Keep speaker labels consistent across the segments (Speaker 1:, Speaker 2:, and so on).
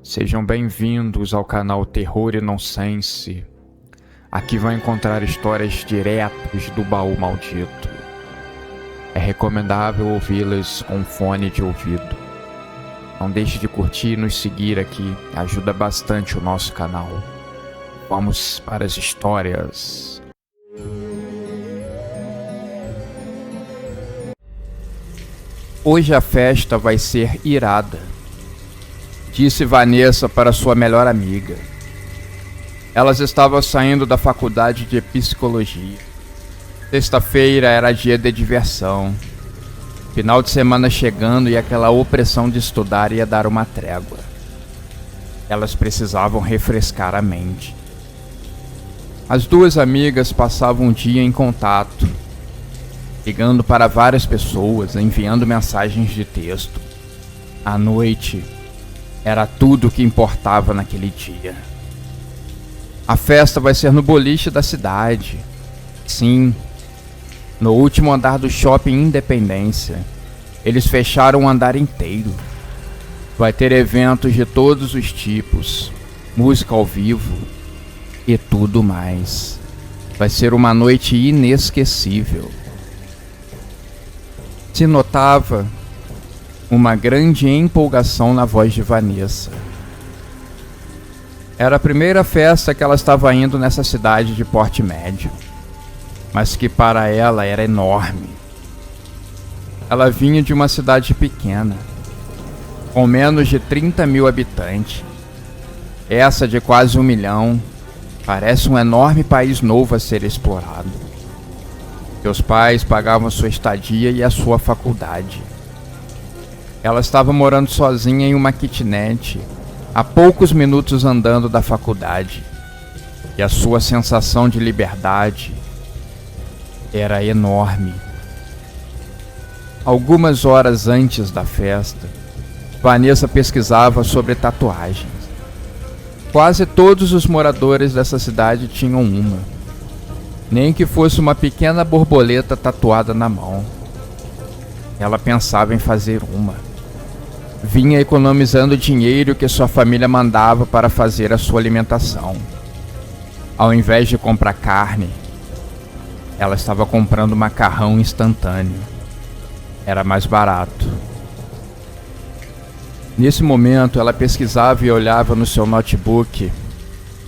Speaker 1: Sejam bem-vindos ao canal Terror e Nonsense. Aqui vão encontrar histórias diretas do baú maldito. É recomendável ouvi-las com fone de ouvido. Não deixe de curtir e nos seguir aqui, ajuda bastante o nosso canal. Vamos para as histórias. Hoje a festa vai ser irada, disse Vanessa para sua melhor amiga. Elas estavam saindo da faculdade de psicologia. Sexta-feira era dia de diversão. Final de semana chegando e aquela opressão de estudar ia dar uma trégua. Elas precisavam refrescar a mente. As duas amigas passavam um dia em contato, ligando para várias pessoas, enviando mensagens de texto. À noite era tudo o que importava naquele dia. A festa vai ser no boliche da cidade. Sim, no último andar do Shopping Independência. Eles fecharam o andar inteiro. Vai ter eventos de todos os tipos, música ao vivo e tudo mais. Vai ser uma noite inesquecível. Se notava uma grande empolgação na voz de Vanessa. Era a primeira festa que ela estava indo nessa cidade de porte médio, mas que para ela era enorme. Ela vinha de uma cidade pequena, com menos de 30 mil habitantes. Essa de quase 1 milhão parece um enorme país novo a ser explorado. Seus pais pagavam sua estadia e a sua faculdade. Ela estava morando sozinha em uma kitnet, a poucos minutos andando da faculdade, e a sua sensação de liberdade era enorme. Algumas horas antes da festa, Vanessa pesquisava sobre tatuagens. Quase todos os moradores dessa cidade tinham uma, nem que fosse uma pequena borboleta tatuada na mão. Ela pensava em fazer uma. Vinha economizando dinheiro que sua família mandava para fazer a sua alimentação. Ao invés de comprar carne, ela estava comprando macarrão instantâneo. Era mais barato. Nesse momento, ela pesquisava e olhava no seu notebook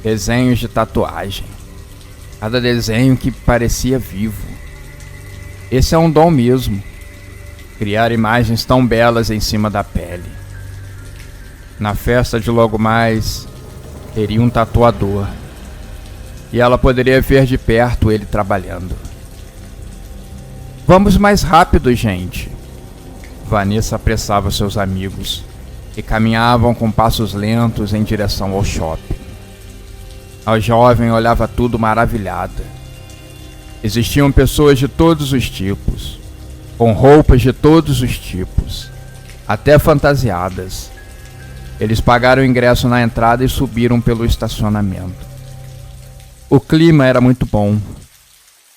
Speaker 1: desenhos de tatuagem. Cada desenho que parecia vivo. Esse é um dom mesmo. Criar imagens tão belas em cima da pele. Na festa de logo mais, teria um tatuador. E ela poderia ver de perto ele trabalhando. Vamos mais rápido, gente. Vanessa apressava seus amigos, que caminhavam com passos lentos em direção ao shopping. A jovem olhava tudo maravilhada. Existiam pessoas de todos os tipos, com roupas de todos os tipos, até fantasiadas. Eles pagaram o ingresso na entrada e subiram pelo estacionamento. O clima era muito bom.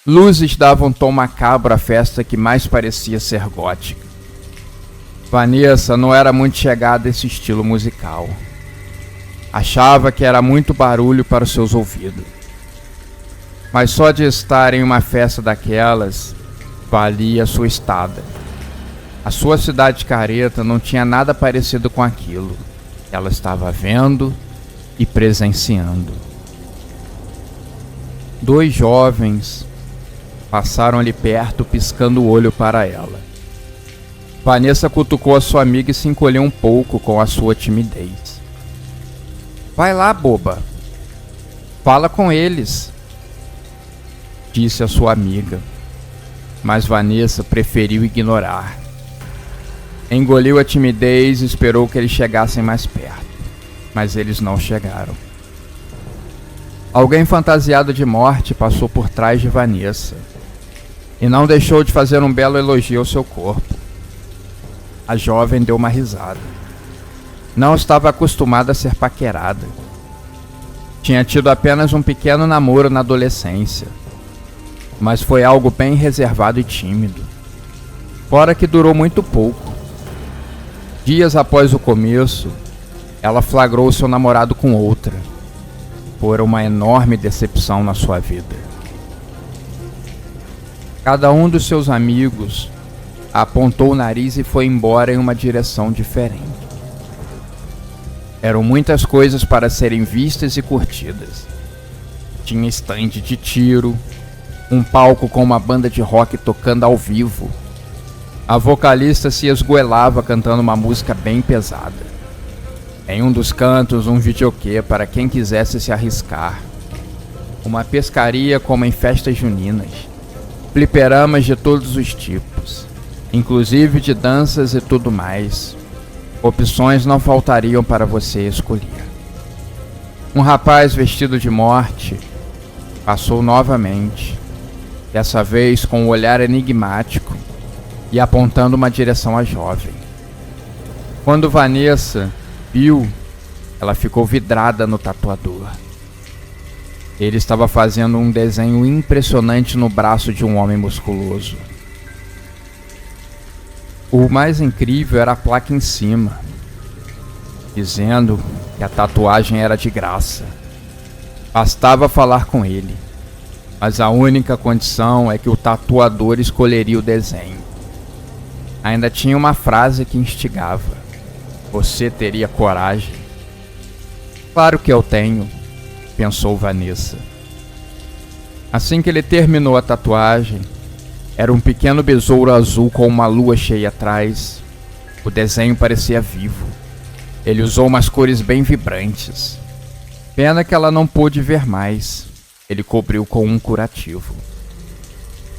Speaker 1: Luzes davam um tom macabro à festa que mais parecia ser gótica. Vanessa não era muito chegada a esse estilo musical. Achava que era muito barulho para os seus ouvidos. Mas só de estar em uma festa daquelas valia a sua estada. A sua cidade careta não tinha nada parecido com aquilo. Ela estava vendo e presenciando. 2 jovens passaram ali perto, piscando o olho para ela. Vanessa cutucou a sua amiga e se encolheu um pouco com a sua timidez. Vai lá, boba. Fala com eles, disse a sua amiga. Mas Vanessa preferiu ignorar. Engoliu a timidez e esperou que eles chegassem mais perto. Mas eles não chegaram. Alguém fantasiado de morte passou por trás de Vanessa e não deixou de fazer um belo elogio ao seu corpo. A jovem deu uma risada. Não estava acostumada a ser paquerada. Tinha tido apenas um pequeno namoro na adolescência, mas foi algo bem reservado e tímido. Fora que durou muito pouco. Dias após o começo, ela flagrou seu namorado com outra, por uma enorme decepção na sua vida. Cada um dos seus amigos apontou o nariz e foi embora em uma direção diferente. Eram muitas coisas para serem vistas e curtidas. Tinha estande de tiro, um palco com uma banda de rock tocando ao vivo. A vocalista se esgoelava cantando uma música bem pesada. Em um dos cantos, um videokê para quem quisesse se arriscar. Uma pescaria como em festas juninas. Fliperamas de todos os tipos, inclusive de danças e tudo mais. Opções não faltariam para você escolher. Um rapaz vestido de morte passou novamente, dessa vez com um olhar enigmático e apontando uma direção à jovem. Quando Vanessa viu, ela ficou vidrada no tatuador. Ele estava fazendo um desenho impressionante no braço de um homem musculoso. O mais incrível era a placa em cima, dizendo que a tatuagem era de graça. Bastava falar com ele, mas a única condição é que o tatuador escolheria o desenho. Ainda tinha uma frase que instigava: "Você teria coragem?" "Claro que eu tenho", pensou Vanessa. Assim que ele terminou a tatuagem, era um pequeno besouro azul com uma lua cheia atrás. O desenho parecia vivo. Ele usou umas cores bem vibrantes. Pena que ela não pôde ver mais. Ele cobriu com um curativo.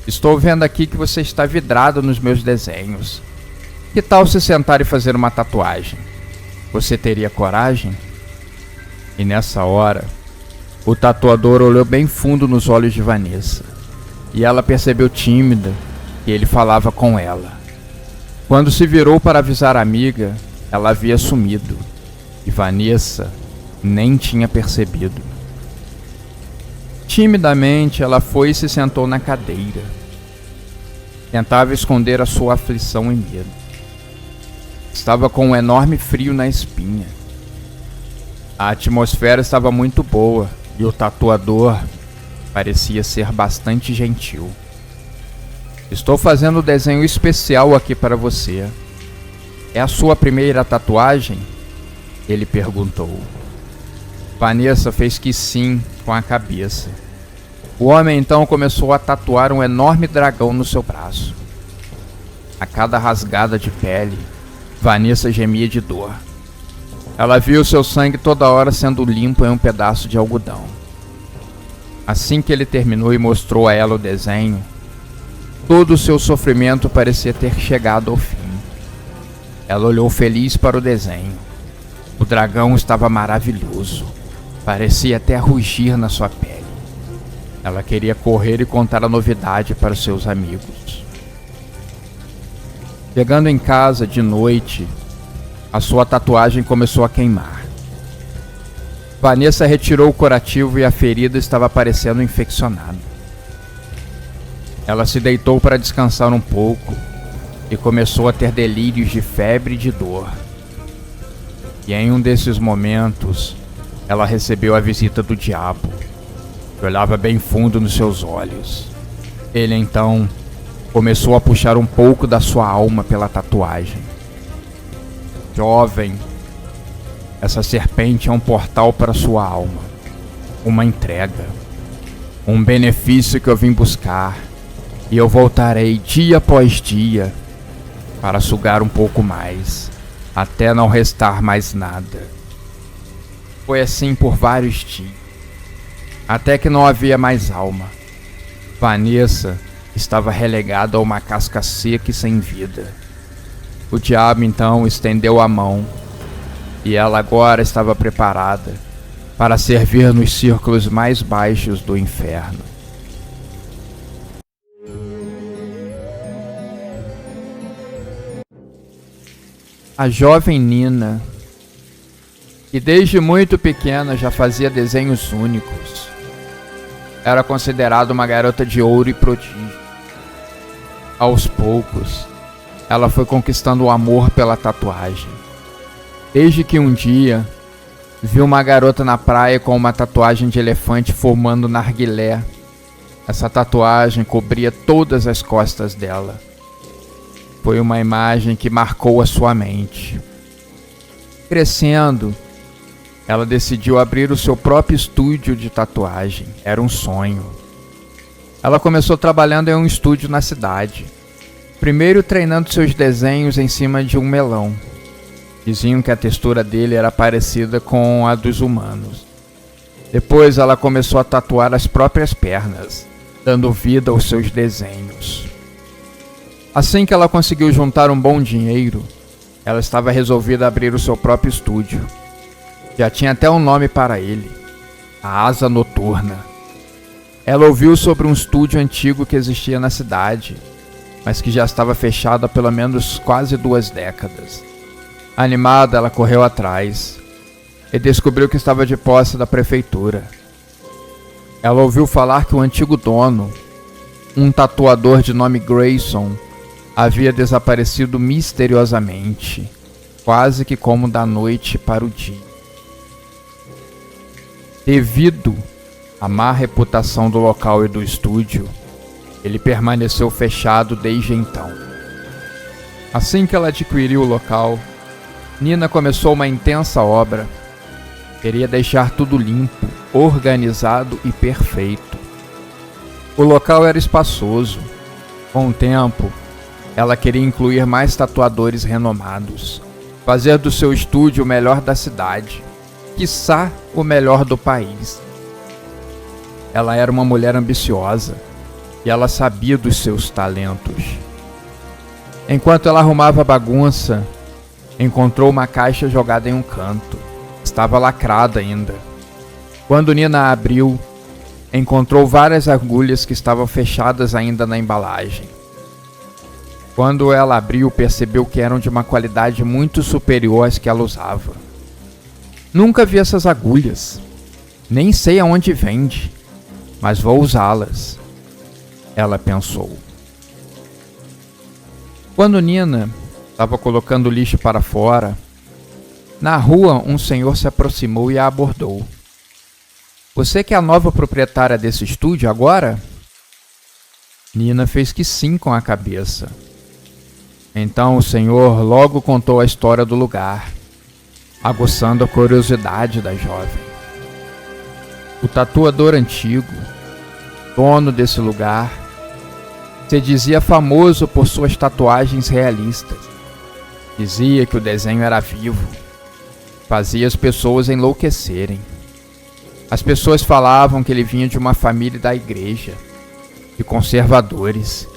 Speaker 1: "Estou vendo aqui que você está vidrado nos meus desenhos. Que tal se sentar e fazer uma tatuagem? Você teria coragem?" E nessa hora, o tatuador olhou bem fundo nos olhos de Vanessa, e ela percebeu tímida que ele falava com ela. Quando se virou para avisar a amiga, ela havia sumido, e Vanessa nem tinha percebido. Timidamente, ela foi e se sentou na cadeira. Tentava esconder a sua aflição e medo. Estava com um enorme frio na espinha. A atmosfera estava muito boa e o tatuador parecia ser bastante gentil. "Estou fazendo um desenho especial aqui para você. É a sua primeira tatuagem?" ele perguntou. Vanessa fez que sim com a cabeça. O homem então começou a tatuar um enorme dragão no seu braço. A cada rasgada de pele, Vanessa gemia de dor. Ela viu seu sangue toda hora sendo limpo em um pedaço de algodão. Assim que ele terminou e mostrou a ela o desenho, todo o seu sofrimento parecia ter chegado ao fim. Ela olhou feliz para o desenho. O dragão estava maravilhoso. Parecia até rugir na sua pele. Ela queria correr e contar a novidade para os seus amigos. Chegando em casa de noite, a sua tatuagem começou a queimar. Vanessa retirou o curativo e a ferida estava parecendo infeccionada. Ela se deitou para descansar um pouco e começou a ter delírios de febre e de dor. E em um desses momentos, ela recebeu a visita do diabo, que olhava bem fundo nos seus olhos. Ele então começou a puxar um pouco da sua alma pela tatuagem. "Jovem, essa serpente é um portal para sua alma, uma entrega, um benefício que eu vim buscar, e eu voltarei dia após dia para sugar um pouco mais, até não restar mais nada." Foi assim por vários dias, até que não havia mais alma. Vanessa estava relegada a uma casca seca e sem vida. O diabo então estendeu a mão, e ela agora estava preparada para servir nos círculos mais baixos do inferno. A jovem Nina, que desde muito pequena já fazia desenhos únicos, era considerada uma garota de ouro e prodígio. Aos poucos, ela foi conquistando o amor pela tatuagem, desde que um dia viu uma garota na praia com uma tatuagem de elefante fumando narguilé. Essa tatuagem cobria todas as costas dela. Foi uma imagem que marcou a sua mente. Crescendo, ela decidiu abrir o seu próprio estúdio de tatuagem. Era um sonho. Ela começou trabalhando em um estúdio na cidade. Primeiro treinando seus desenhos em cima de um melão. Diziam que a textura dele era parecida com a dos humanos. Depois ela começou a tatuar as próprias pernas, dando vida aos seus desenhos. Assim que ela conseguiu juntar um bom dinheiro, ela estava resolvida a abrir o seu próprio estúdio. Já tinha até um nome para ele: a Asa Noturna. Ela ouviu sobre um estúdio antigo que existia na cidade, mas que já estava fechado há pelo menos quase 2 décadas. Animada, ela correu atrás e descobriu que estava de posse da prefeitura. Ela ouviu falar que o antigo dono, um tatuador de nome Grayson, havia desaparecido misteriosamente, quase que como da noite para o dia. Devido à má reputação do local e do estúdio, ele permaneceu fechado desde então. Assim que ela adquiriu o local, Nina começou uma intensa obra. Queria deixar tudo limpo, organizado e perfeito. O local era espaçoso. Com o tempo, ela queria incluir mais tatuadores renomados, fazer do seu estúdio o melhor da cidade, quiçá o melhor do país. Ela era uma mulher ambiciosa e ela sabia dos seus talentos. Enquanto ela arrumava a bagunça, encontrou uma caixa jogada em um canto. Estava lacrada ainda. Quando Nina a abriu, encontrou várias agulhas que estavam fechadas ainda na embalagem. Quando ela abriu, percebeu que eram de uma qualidade muito superior às que ela usava. Nunca vi essas agulhas. Nem sei aonde vende, mas vou usá-las, ela pensou. Quando Nina estava colocando o lixo para fora, na rua um senhor se aproximou e a abordou. Você que é a nova proprietária desse estúdio agora? Nina fez que sim com a cabeça. Então o senhor logo contou a história do lugar, aguçando a curiosidade da jovem. O tatuador antigo, dono desse lugar, se dizia famoso por suas tatuagens realistas. Dizia que o desenho era vivo, fazia as pessoas enlouquecerem. As pessoas falavam que ele vinha de uma família da igreja, de conservadores,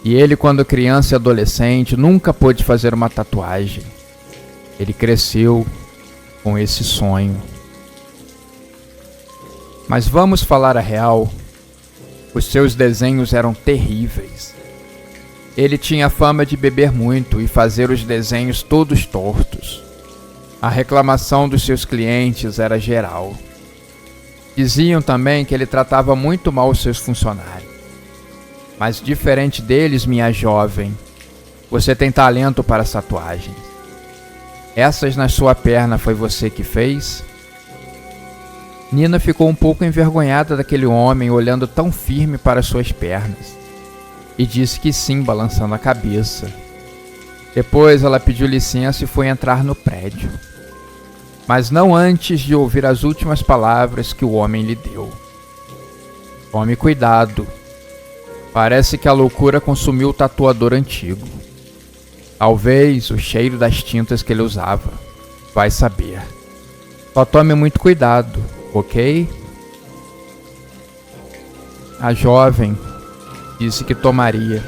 Speaker 1: e ele, quando criança e adolescente, nunca pôde fazer uma tatuagem. Ele cresceu com esse sonho. Mas vamos falar a real, os seus desenhos eram terríveis. Ele tinha fama de beber muito e fazer os desenhos todos tortos. A reclamação dos seus clientes era geral. Diziam também que ele tratava muito mal os seus funcionários. Mas diferente deles, minha jovem, você tem talento para as tatuagens. Essas na sua perna foi você que fez? Nina ficou um pouco envergonhada daquele homem olhando tão firme para suas pernas, e disse que sim, balançando a cabeça. Depois ela pediu licença e foi entrar no prédio, mas não antes de ouvir as últimas palavras que o homem lhe deu. Tome cuidado. Parece que a loucura consumiu o tatuador antigo. Talvez o cheiro das tintas que ele usava. Vai saber. Só tome muito cuidado, ok? A jovem disse que tomaria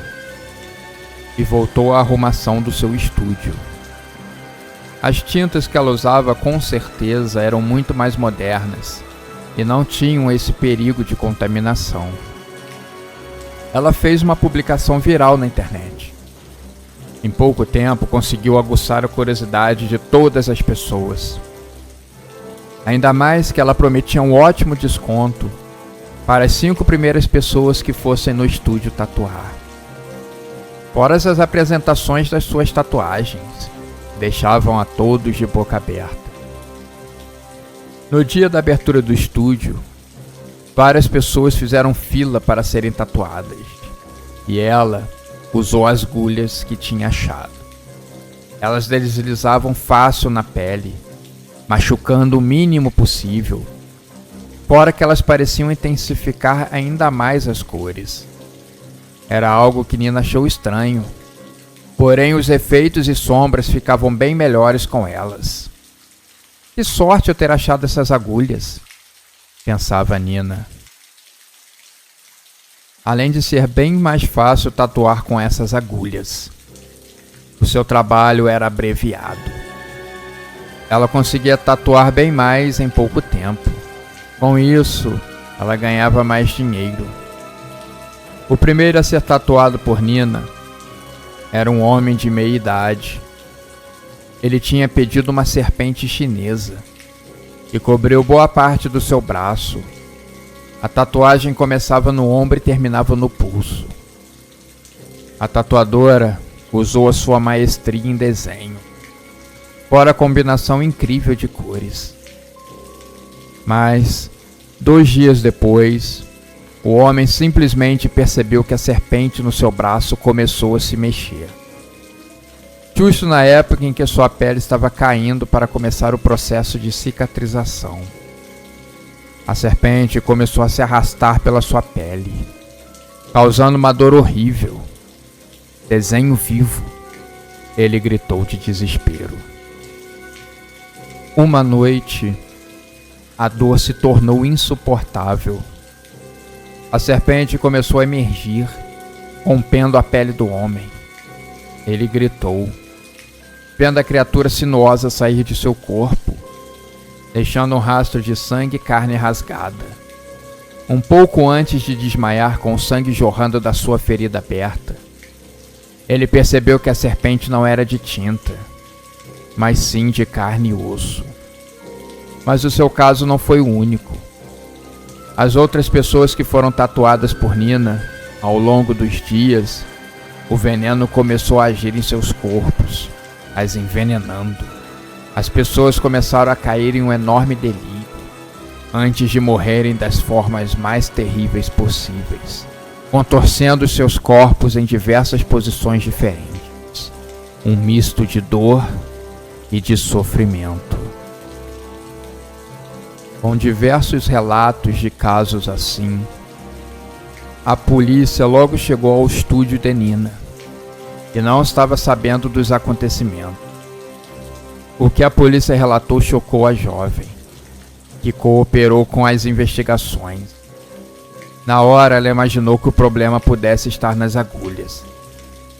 Speaker 1: e voltou à arrumação do seu estúdio. As tintas que ela usava com certeza eram muito mais modernas e não tinham esse perigo de contaminação. Ela fez uma publicação viral na internet. Em pouco tempo conseguiu aguçar a curiosidade de todas as pessoas. Ainda mais que ela prometia um ótimo desconto para as 5 primeiras pessoas que fossem no estúdio tatuar. Fora as apresentações das suas tatuagens, deixavam a todos de boca aberta. No dia da abertura do estúdio, várias pessoas fizeram fila para serem tatuadas, e ela usou as agulhas que tinha achado. Elas deslizavam fácil na pele, machucando o mínimo possível, fora que elas pareciam intensificar ainda mais as cores. Era algo que Nina achou estranho, porém os efeitos e sombras ficavam bem melhores com elas. Que sorte eu ter achado essas agulhas, pensava Nina. Além de ser bem mais fácil tatuar com essas agulhas, o seu trabalho era abreviado. Ela conseguia tatuar bem mais em pouco tempo. Com isso, ela ganhava mais dinheiro. O primeiro a ser tatuado por Nina era um homem de meia idade. Ele tinha pedido uma serpente chinesa que cobriu boa parte do seu braço. A tatuagem começava no ombro e terminava no pulso. A tatuadora usou a sua maestria em desenho, fora a combinação incrível de cores. Mas, 2 dias depois, o homem simplesmente percebeu que a serpente no seu braço começou a se mexer. Justo na época em que sua pele estava caindo para começar o processo de cicatrização. A serpente começou a se arrastar pela sua pele, causando uma dor horrível. Desenho vivo, ele gritou de desespero. Uma noite, a dor se tornou insuportável. A serpente começou a emergir, rompendo a pele do homem. Ele gritou, vendo a criatura sinuosa sair de seu corpo, deixando um rastro de sangue e carne rasgada. Um pouco antes de desmaiar com o sangue jorrando da sua ferida aberta, ele percebeu que a serpente não era de tinta, mas sim de carne e osso. Mas o seu caso não foi o único. As outras pessoas que foram tatuadas por Nina, ao longo dos dias, o veneno começou a agir em seus corpos, as envenenando. As pessoas começaram a cair em um enorme delírio, antes de morrerem das formas mais terríveis possíveis, contorcendo seus corpos em diversas posições diferentes, um misto de dor e de sofrimento. Com diversos relatos de casos assim, a polícia logo chegou ao estúdio de Nina, que não estava sabendo dos acontecimentos. O que a polícia relatou chocou a jovem, que cooperou com as investigações. Na hora, ela imaginou que o problema pudesse estar nas agulhas,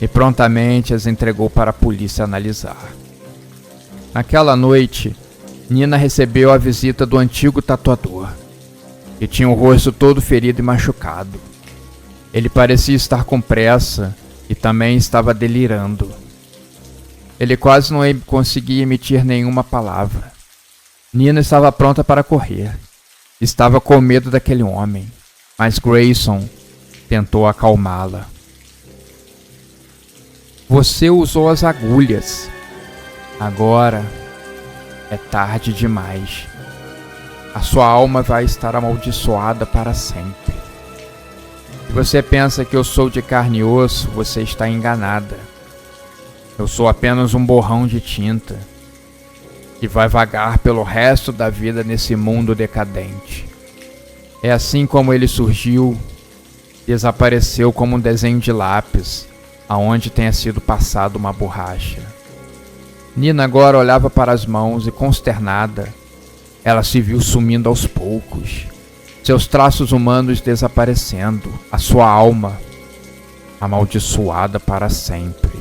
Speaker 1: e prontamente as entregou para a polícia analisar. Naquela noite, Nina recebeu a visita do antigo tatuador, que tinha o rosto todo ferido e machucado. Ele parecia estar com pressa e também estava delirando. Ele quase não conseguia emitir nenhuma palavra. Nina estava pronta para correr. Estava com medo daquele homem, mas Grayson tentou acalmá-la. Você usou as agulhas. Agora é tarde demais. A sua alma vai estar amaldiçoada para sempre. Se você pensa que eu sou de carne e osso, você está enganada. Eu sou apenas um borrão de tinta que vai vagar pelo resto da vida nesse mundo decadente. É assim como ele surgiu, desapareceu como um desenho de lápis, aonde tenha sido passado uma borracha. Nina agora olhava para as mãos e, consternada, ela se viu sumindo aos poucos, seus traços humanos desaparecendo, a sua alma amaldiçoada para sempre.